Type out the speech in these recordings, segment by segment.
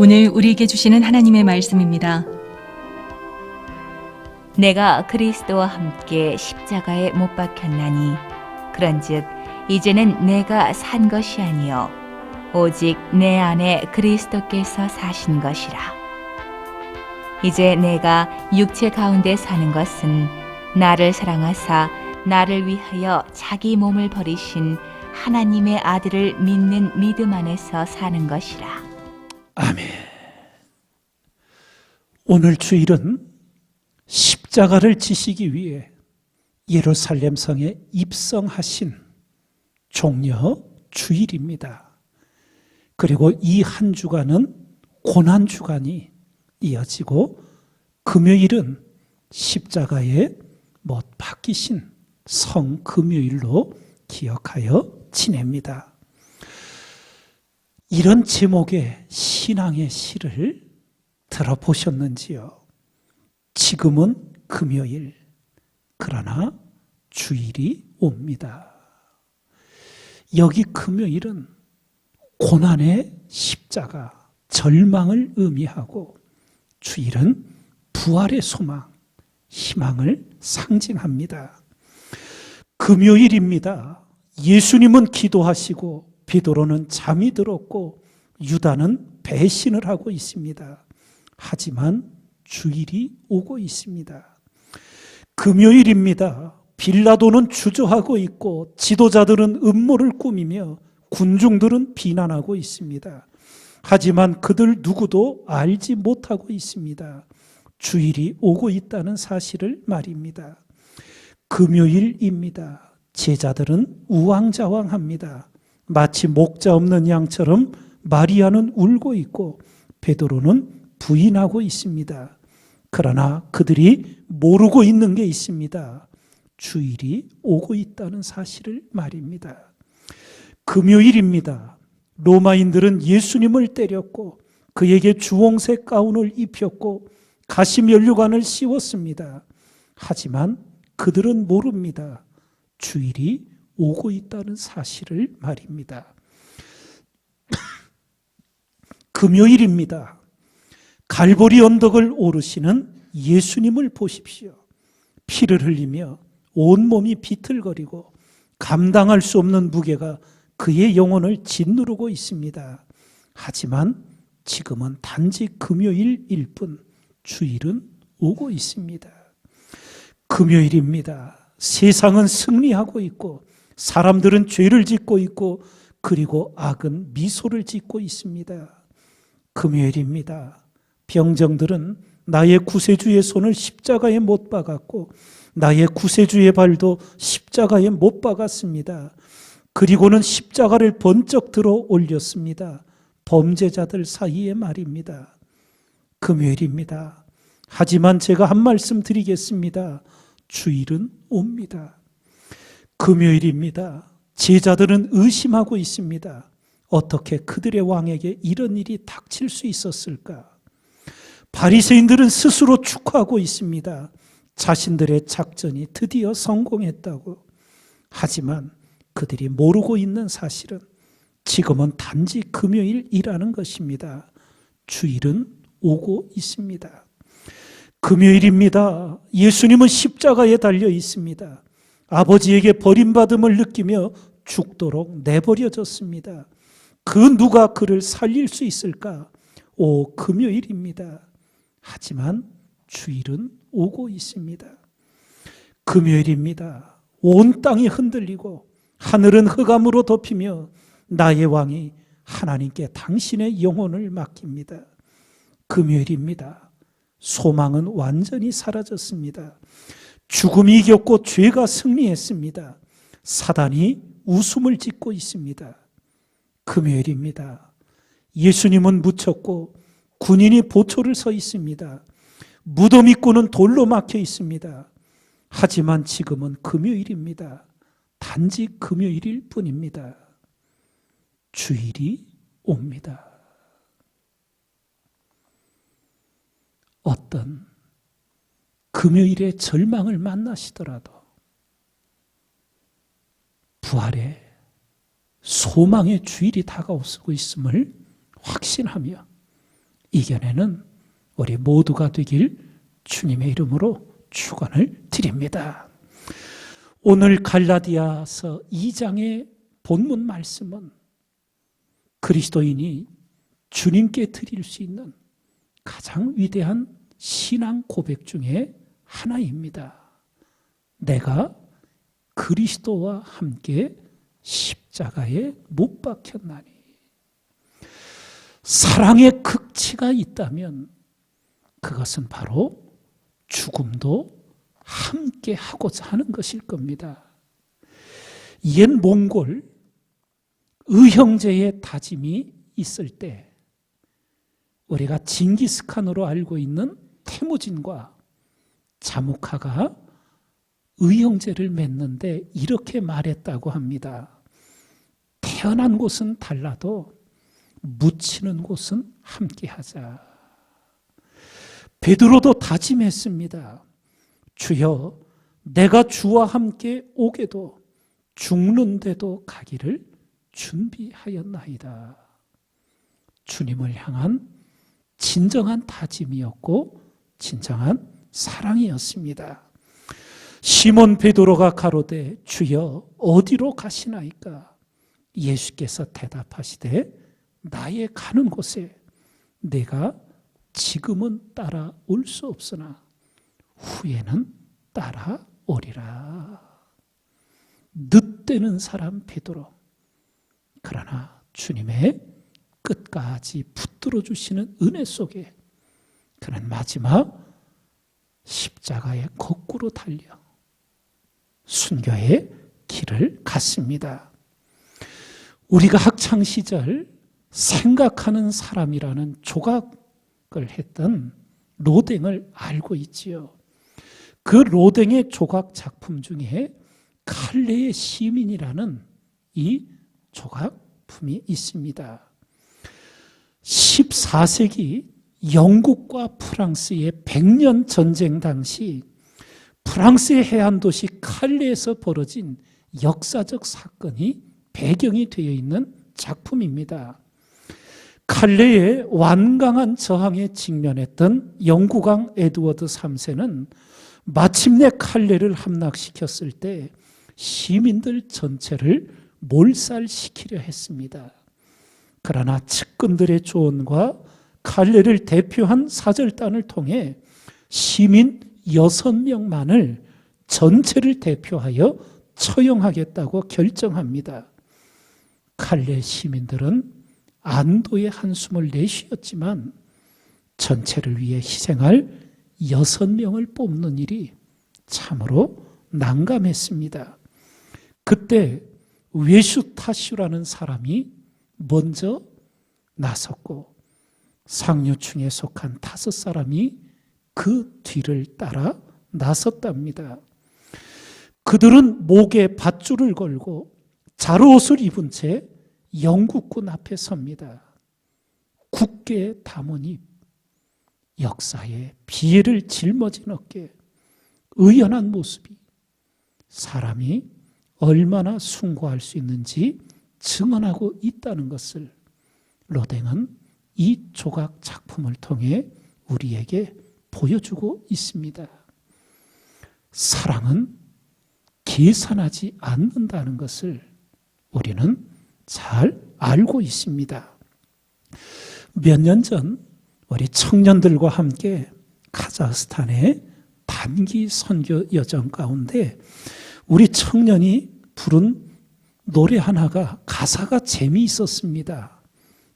오늘 우리에게 주시는 하나님의 말씀입니다. 내가 그리스도와 함께 십자가에 못 박혔나니 그런즉 이제는 내가 산 것이 아니요 오직 내 안에 그리스도께서 사신 것이라. 이제 내가 육체 가운데 사는 것은 나를 사랑하사 나를 위하여 자기 몸을 버리신 하나님의 아들을 믿는 믿음 안에서 사는 것이라. 아멘. 오늘 주일은 십자가를 지시기 위해 예루살렘 성에 입성하신 종려 주일입니다. 그리고 이 한 주간은 고난 주간이 이어지고 금요일은 십자가에 못 박히신 성금요일로 기억하여 지냅니다. 이런 제목의 신앙의 시를 들어보셨는지요? 지금은 금요일, 그러나 주일이 옵니다. 여기 금요일은 고난의 십자가, 절망을 의미하고 주일은 부활의 소망, 희망을 상징합니다. 금요일입니다. 예수님은 기도하시고 베드로는 잠이 들었고 유다는 배신을 하고 있습니다. 하지만 주일이 오고 있습니다. 금요일입니다. 빌라도는 주저하고 있고 지도자들은 음모를 꾸미며 군중들은 비난하고 있습니다. 하지만 그들 누구도 알지 못하고 있습니다. 주일이 오고 있다는 사실을 말입니다. 금요일입니다. 제자들은 우왕좌왕합니다. 마치 목자 없는 양처럼 마리아는 울고 있고 베드로는 부인하고 있습니다. 그러나 그들이 모르고 있는 게 있습니다. 주일이 오고 있다는 사실을 말입니다. 금요일입니다. 로마인들은 예수님을 때렸고 그에게 주홍색 가운을 입혔고 가시면류관을 씌웠습니다. 하지만 그들은 모릅니다. 주일이 오고 있다는 사실을 말입니다. 금요일입니다. 갈보리 언덕을 오르시는 예수님을 보십시오. 피를 흘리며 온몸이 비틀거리고 감당할 수 없는 무게가 그의 영혼을 짓누르고 있습니다. 하지만 지금은 단지 금요일일 뿐 주일은 오고 있습니다. 금요일입니다. 세상은 승리하고 있고 사람들은 죄를 짓고 있고 그리고 악은 미소를 짓고 있습니다. 금요일입니다. 병정들은 나의 구세주의 손을 십자가에 못 박았고 나의 구세주의 발도 십자가에 못 박았습니다. 그리고는 십자가를 번쩍 들어 올렸습니다. 범죄자들 사이에 말입니다. 금요일입니다. 하지만 제가 한 말씀 드리겠습니다. 주일은 옵니다. 금요일입니다. 제자들은 의심하고 있습니다. 어떻게 그들의 왕에게 이런 일이 닥칠 수 있었을까? 바리새인들은 스스로 축하하고 있습니다. 자신들의 작전이 드디어 성공했다고. 하지만 그들이 모르고 있는 사실은 지금은 단지 금요일이라는 것입니다. 주일은 오고 있습니다. 금요일입니다. 예수님은 십자가에 달려 있습니다. 아버지에게 버림받음을 느끼며 죽도록 내버려졌습니다. 그 누가 그를 살릴 수 있을까? 오, 금요일입니다. 하지만 주일은 오고 있습니다. 금요일입니다. 온 땅이 흔들리고 하늘은 흑암으로 덮이며 나의 왕이 하나님께 당신의 영혼을 맡깁니다. 금요일입니다. 소망은 완전히 사라졌습니다. 죽음이 이겼고 죄가 승리했습니다. 사단이 웃음을 짓고 있습니다. 금요일입니다. 예수님은 묻혔고 군인이 보초를 서 있습니다. 무덤 입구는 돌로 막혀 있습니다. 하지만 지금은 금요일입니다. 단지 금요일일 뿐입니다. 주일이 옵니다. 어떤 금요일의 절망을 만나시더라도 부활의 소망의 주일이 다가오고 있음을 확신하며 이겨내는 우리 모두가 되길 주님의 이름으로 축원을 드립니다. 오늘 갈라디아서 2장의 본문 말씀은 그리스도인이 주님께 드릴 수 있는 가장 위대한 신앙 고백 중에 하나입니다. 내가 그리스도와 함께 십자가에 못 박혔나니. 사랑의 극치가 있다면 그것은 바로 죽음도 함께 하고자 하는 것일 겁니다. 옛 몽골 의형제의 다짐이 있을 때 우리가 징기스칸으로 알고 있는 태무진과 자무카가 의형제를 맺는데 이렇게 말했다고 합니다. 태어난 곳은 달라도 묻히는 곳은 함께하자. 베드로도 다짐했습니다. 주여, 내가 주와 함께 오게도 죽는데도 가기를 준비하였나이다. 주님을 향한 진정한 다짐이었고 진정한 사랑이었습니다. 시몬 베드로가 가로되 주여 어디로 가시나이까? 예수께서 대답하시되 나의 가는 곳에 내가 지금은 따라올 수 없으나 후에는 따라오리라. 늦되는 사람 베드로, 그러나 주님의 끝까지 붙들어 주시는 은혜 속에 그는 마지막 십자가에 거꾸로 달려 순교의 길을 갔습니다. 우리가 학창시절 생각하는 사람이라는 조각을 했던 로댕을 알고 있지요. 그 로댕의 조각 작품 중에 칼레의 시민이라는 이 조각품이 있습니다. 14세기 영국과 프랑스의 100년 전쟁 당시 프랑스의 해안 도시 칼레에서 벌어진 역사적 사건이 배경이 되어 있는 작품입니다. 칼레의 완강한 저항에 직면했던 영국왕 에드워드 3세는 마침내 칼레를 함락시켰을 때 시민들 전체를 몰살시키려 했습니다. 그러나 측근들의 조언과 칼레를 대표한 사절단을 통해 시민 6명만을 전체를 대표하여 처형하겠다고 결정합니다. 칼레 시민들은 안도의 한숨을 내쉬었지만 전체를 위해 희생할 6명을 뽑는 일이 참으로 난감했습니다. 그때 외슈타슈라는 사람이 먼저 나섰고 상류층에 속한 5사람이 그 뒤를 따라 나섰답니다. 그들은 목에 밧줄을 걸고 자루옷을 입은 채 영국군 앞에 섭니다. 굳게 담은 입, 역사의 비애를 짊어진 어깨, 의연한 모습이 사람이 얼마나 숭고할 수 있는지 증언하고 있다는 것을 로댕은 이 조각 작품을 통해 우리에게 보여주고 있습니다. 사랑은 계산하지 않는다는 것을 우리는 잘 알고 있습니다. 몇 년 전 우리 청년들과 함께 카자흐스탄의 단기 선교 여정 가운데 우리 청년이 부른 노래 하나가 가사가 재미있었습니다.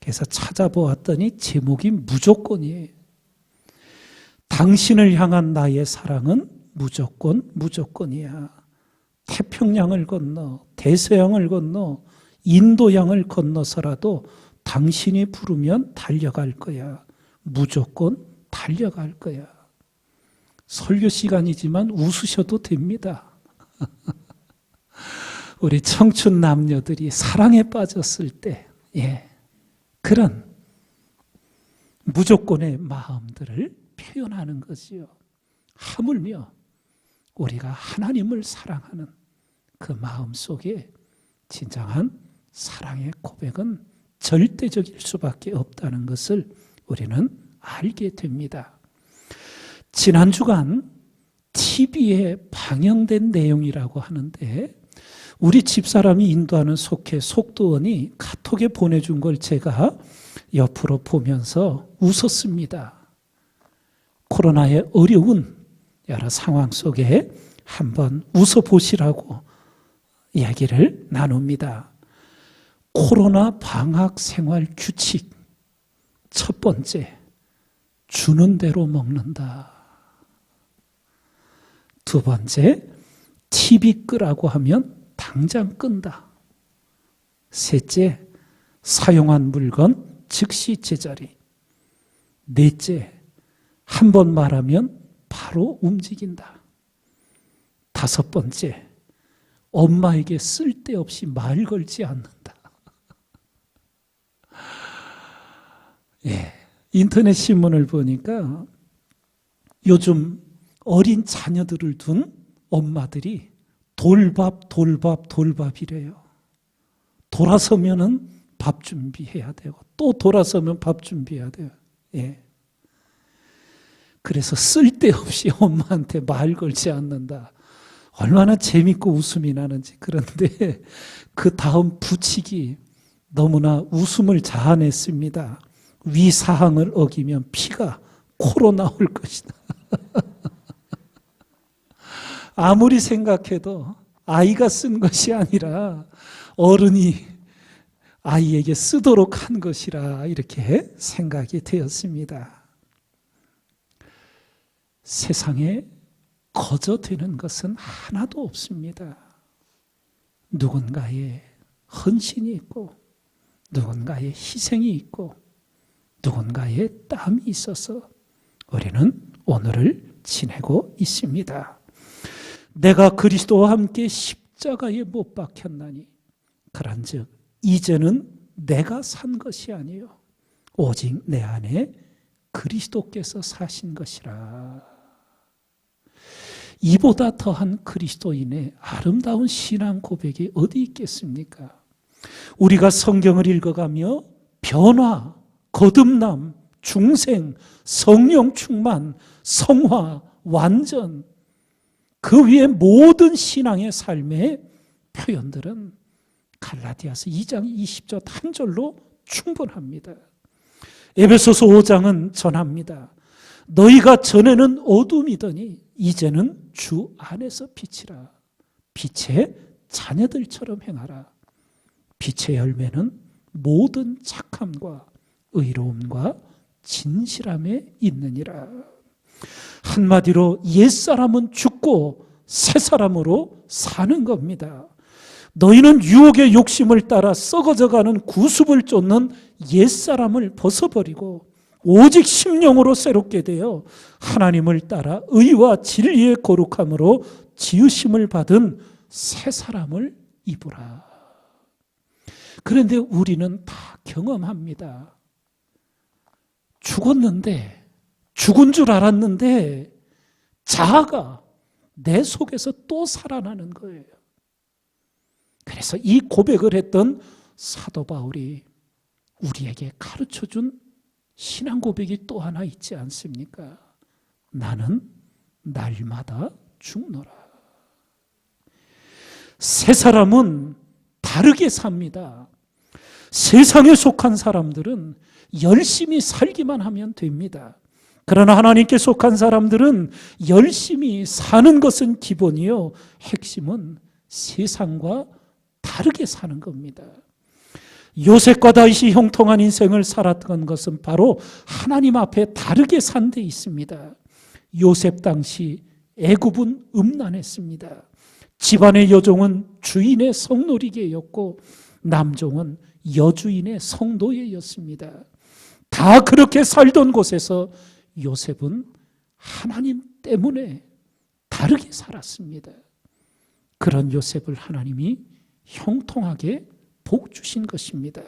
그래서 찾아보았더니 제목이 무조건이에요. 당신을 향한 나의 사랑은 무조건 무조건이야. 태평양을 건너 대서양을 건너 인도양을 건너서라도 당신이 부르면 달려갈 거야. 무조건 달려갈 거야. 설교 시간이지만 웃으셔도 됩니다. 우리 청춘 남녀들이 사랑에 빠졌을 때 그런 무조건의 마음들을 표현하는 거지요. 하물며 우리가 하나님을 사랑하는 그 마음 속에 진정한 사랑의 고백은 절대적일 수밖에 없다는 것을 우리는 알게 됩니다. 지난 주간 TV에 방영된 내용이라고 하는데 우리 집사람이 인도하는 속회 속도원이 카톡에 보내준 걸 제가 옆으로 보면서 웃었습니다. 코로나의 어려운 여러 상황 속에 한번 웃어보시라고 이야기를 나눕니다. 코로나 방학 생활 규칙 첫 번째, 주는 대로 먹는다. 두 번째, TV 끄라고 하면 당장 끈다. 셋째, 사용한 물건 즉시 제자리. 넷째, 한 번 말하면 바로 움직인다. 다섯 번째, 엄마에게 쓸데없이 말 걸지 않는다. 예, 인터넷 신문을 보니까 요즘 어린 자녀들을 둔 엄마들이 돌밥이래요. 돌아서면은 밥 준비해야 되고 또 돌아서면 밥 준비해야 돼요. 예. 그래서 쓸데없이 엄마한테 말 걸지 않는다. 얼마나 재밌고 웃음이 나는지. 그런데 그 다음 부칙이 너무나 웃음을 자아냈습니다. 위 사항을 어기면 피가 코로 나올 것이다. 아무리 생각해도 아이가 쓴 것이 아니라 어른이 아이에게 쓰도록 한 것이라 이렇게 생각이 되었습니다. 세상에 거저되는 것은 하나도 없습니다. 누군가의 헌신이 있고 누군가의 희생이 있고 누군가의 땀이 있어서 우리는 오늘을 지내고 있습니다. 내가 그리스도와 함께 십자가에 못 박혔나니 그런즉 이제는 내가 산 것이 아니요 오직 내 안에 그리스도께서 사신 것이라. 이보다 더한 그리스도인의 아름다운 신앙 고백이 어디 있겠습니까? 우리가 성경을 읽어가며 변화, 거듭남, 중생, 성령 충만, 성화, 완전, 그 위에 모든 신앙의 삶의 표현들은 갈라디아서 2장 20절 한 절로 충분합니다. 에베소서 5장은 전합니다. 너희가 전에는 어둠이더니 이제는 주 안에서 빛이라. 빛의 자녀들처럼 행하라. 빛의 열매는 모든 착함과 의로움과 진실함에 있느니라. 한마디로 옛사람은 죽고 새사람으로 사는 겁니다. 너희는 유혹의 욕심을 따라 썩어져가는 구습을 쫓는 옛사람을 벗어버리고 오직 심령으로 새롭게 되어 하나님을 따라 의와 진리의 거룩함으로 지으심을 받은 새사람을 입으라. 그런데 우리는 다 경험합니다. 죽었는데, 죽은 줄 알았는데 자아가 내 속에서 또 살아나는 거예요. 그래서 이 고백을 했던 사도 바울이 우리에게 가르쳐준 신앙 고백이 또 하나 있지 않습니까? 나는 날마다 죽노라. 새 사람은 다르게 삽니다. 세상에 속한 사람들은 열심히 살기만 하면 됩니다. 그러나 하나님께 속한 사람들은 열심히 사는 것은 기본이요, 핵심은 세상과 다르게 사는 겁니다. 요셉과 다윗이 형통한 인생을 살았던 것은 바로 하나님 앞에 다르게 산 데 있습니다. 요셉 당시 애굽은 음란했습니다. 집안의 여종은 주인의 성놀이개였고 남종은 여주인의 성노예였습니다. 다 그렇게 살던 곳에서 요셉은 하나님 때문에 다르게 살았습니다. 그런 요셉을 하나님이 형통하게 복 주신 것입니다.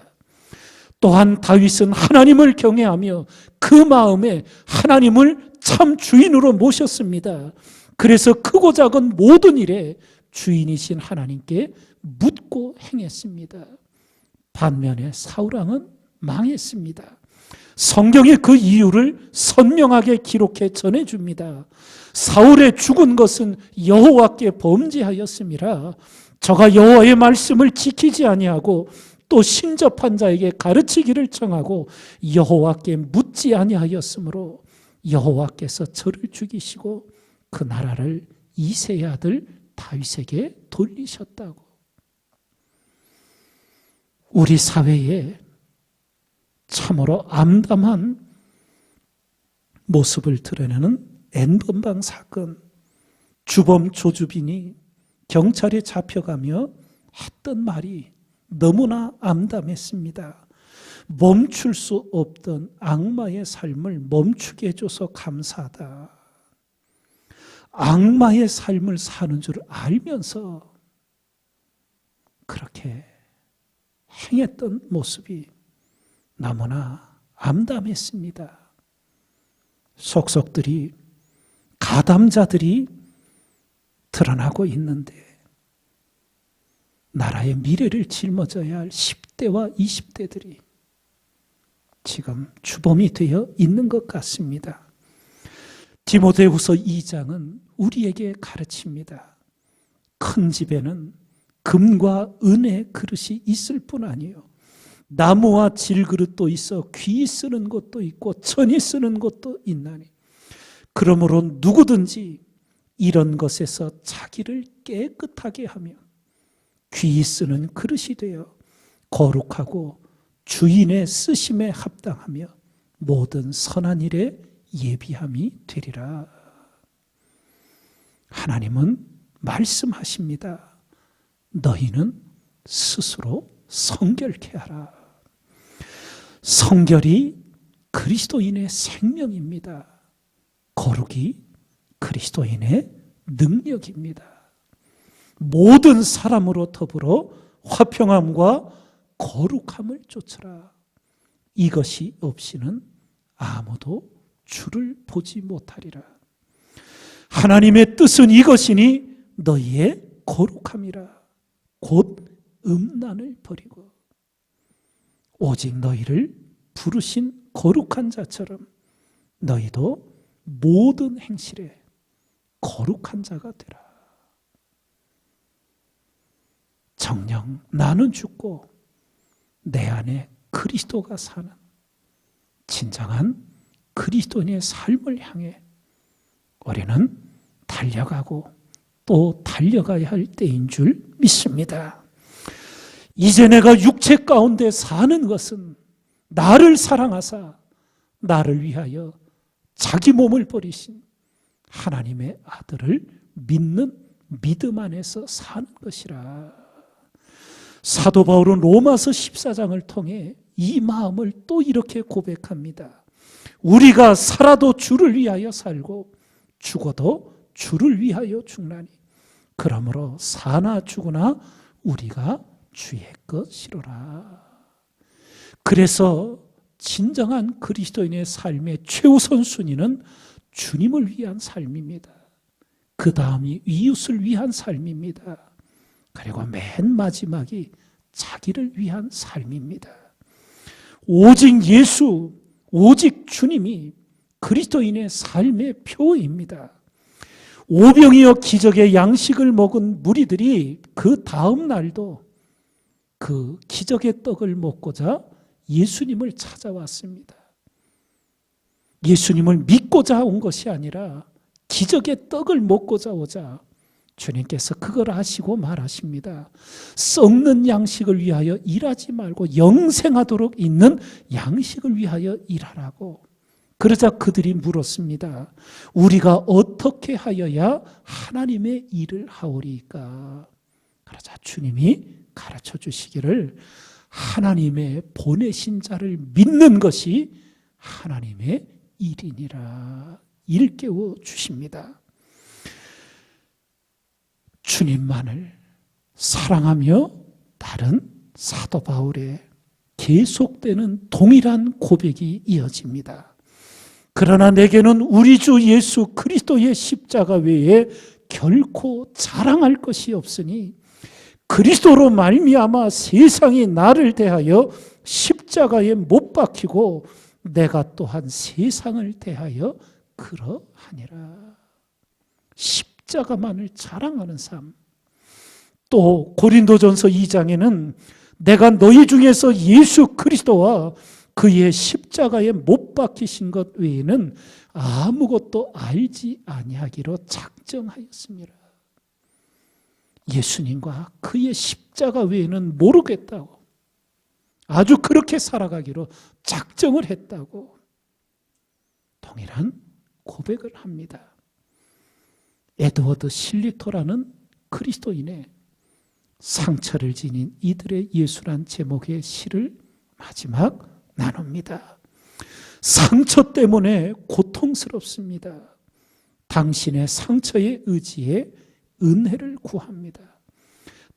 또한 다윗은 하나님을 경외하며 그 마음에 하나님을 참 주인으로 모셨습니다. 그래서 크고 작은 모든 일에 주인이신 하나님께 묻고 행했습니다. 반면에 사울왕은 망했습니다. 성경에 그 이유를 선명하게 기록해 전해줍니다. 사울의 죽은 것은 여호와께 범죄하였음이라. 저가 여호와의 말씀을 지키지 아니하고 또 신접한 자에게 가르치기를 청하고 여호와께 묻지 아니하였으므로 여호와께서 저를 죽이시고 그 나라를 이새의 아들 다윗에게 돌리셨다고. 우리 사회에 참으로 암담한 모습을 드러내는 N번방 사건, 주범 조주빈이 경찰에 잡혀가며 했던 말이 너무나 암담했습니다. 멈출 수 없던 악마의 삶을 멈추게 해줘서 감사하다. 악마의 삶을 사는 줄 알면서 그렇게 행했던 모습이 너무나 암담했습니다. 속속들이, 가담자들이 드러나고 있는데 나라의 미래를 짊어져야 할 10대와 20대들이 지금 주범이 되어 있는 것 같습니다. 디모데후서 2장은 우리에게 가르칩니다. 큰 집에는 금과 은의 그릇이 있을 뿐 아니에요. 나무와 질그릇도 있어 귀 쓰는 것도 있고 천이 쓰는 것도 있나니 그러므로 누구든지 이런 것에서 자기를 깨끗하게 하며 귀 쓰는 그릇이 되어 거룩하고 주인의 쓰심에 합당하며 모든 선한 일에 예비함이 되리라. 하나님은 말씀하십니다. 너희는 스스로 성결케 하라. 성결이 그리스도인의 생명입니다. 거룩이 그리스도인의 능력입니다. 모든 사람으로 더불어 화평함과 거룩함을 쫓으라. 이것이 없이는 아무도 주를 보지 못하리라. 하나님의 뜻은 이것이니 너희의 거룩함이라. 곧 음란을 버리고 오직 너희를 부르신 거룩한 자처럼 너희도 모든 행실에 거룩한 자가 되라. 정녕 나는 죽고 내 안에 그리스도가 사는 진정한 그리스도인의 삶을 향해 우리는 달려가고 또 달려가야 할 때인 줄 믿습니다. 이제 내가 육체 가운데 사는 것은 나를 사랑하사 나를 위하여 자기 몸을 버리신 하나님의 아들을 믿는 믿음 안에서 사는 것이라. 사도 바울은 로마서 14장을 통해 이 마음을 또 이렇게 고백합니다. 우리가 살아도 주를 위하여 살고 죽어도 주를 위하여 죽나니 그러므로 사나 죽으나 우리가 주의 것이로라. 그래서 진정한 그리스도인의 삶의 최우선 순위는 주님을 위한 삶입니다. 그 다음이 이웃을 위한 삶입니다. 그리고 맨 마지막이 자기를 위한 삶입니다. 오직 예수, 오직 주님이 그리스도인의 삶의 표입니다. 오병이어 기적의 양식을 먹은 무리들이 그 다음 날도 그 기적의 떡을 먹고자 예수님을 찾아왔습니다. 예수님을 믿고자 온 것이 아니라 기적의 떡을 먹고자 오자 주님께서 그걸 아시고 말하십니다. 썩는 양식을 위하여 일하지 말고 영생하도록 있는 양식을 위하여 일하라고. 그러자 그들이 물었습니다. 우리가 어떻게 하여야 하나님의 일을 하오리까? 그러자 주님이 가르쳐 주시기를 하나님의 보내신 자를 믿는 것이 하나님의 일이니라. 일깨워 주십니다. 주님만을 사랑하며 따른 사도 바울의 계속되는 동일한 고백이 이어집니다. 그러나 내게는 우리 주 예수 그리스도의 십자가 외에 결코 자랑할 것이 없으니 그리스도로 말미암아 세상이 나를 대하여 십자가에 못 박히고 내가 또한 세상을 대하여 그러하니라. 십자가만을 자랑하는 삶. 또 고린도전서 2장에는 내가 너희 중에서 예수 그리스도와 그의 십자가에 못 박히신 것 외에는 아무것도 알지 아니하기로 작정하였습니다. 예수님과 그의 십자가 외에는 모르겠다고, 아주 그렇게 살아가기로 작정을 했다고 동일한 고백을 합니다. 에드워드 실리토라는 그리스도인의 상처를 지닌 이들의 예수란 제목의 시를 마지막 나눕니다. 상처 때문에 고통스럽습니다. 당신의 상처에 의지해 은혜를 구합니다.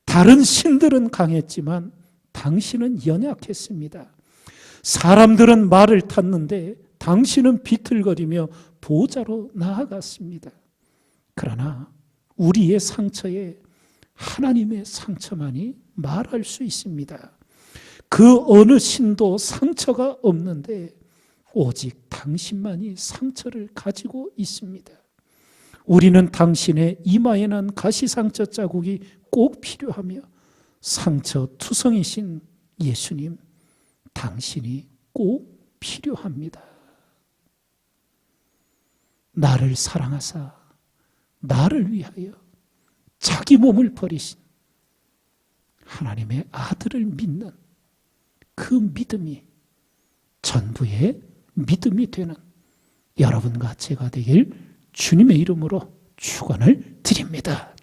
다른 신들은 강했지만 당신은 연약했습니다. 사람들은 말을 탔는데 당신은 비틀거리며 보좌로 나아갔습니다. 그러나 우리의 상처에 하나님의 상처만이 말할 수 있습니다. 그 어느 신도 상처가 없는데 오직 당신만이 상처를 가지고 있습니다. 우리는 당신의 이마에 난 가시상처 자국이 꼭 필요하며 상처 투성이신 예수님, 당신이 꼭 필요합니다. 나를 사랑하사 나를 위하여 자기 몸을 버리신 하나님의 아들을 믿는 그 믿음이 전부의 믿음이 되는 여러분과 제가 되길 주님의 이름으로 축원을 드립니다.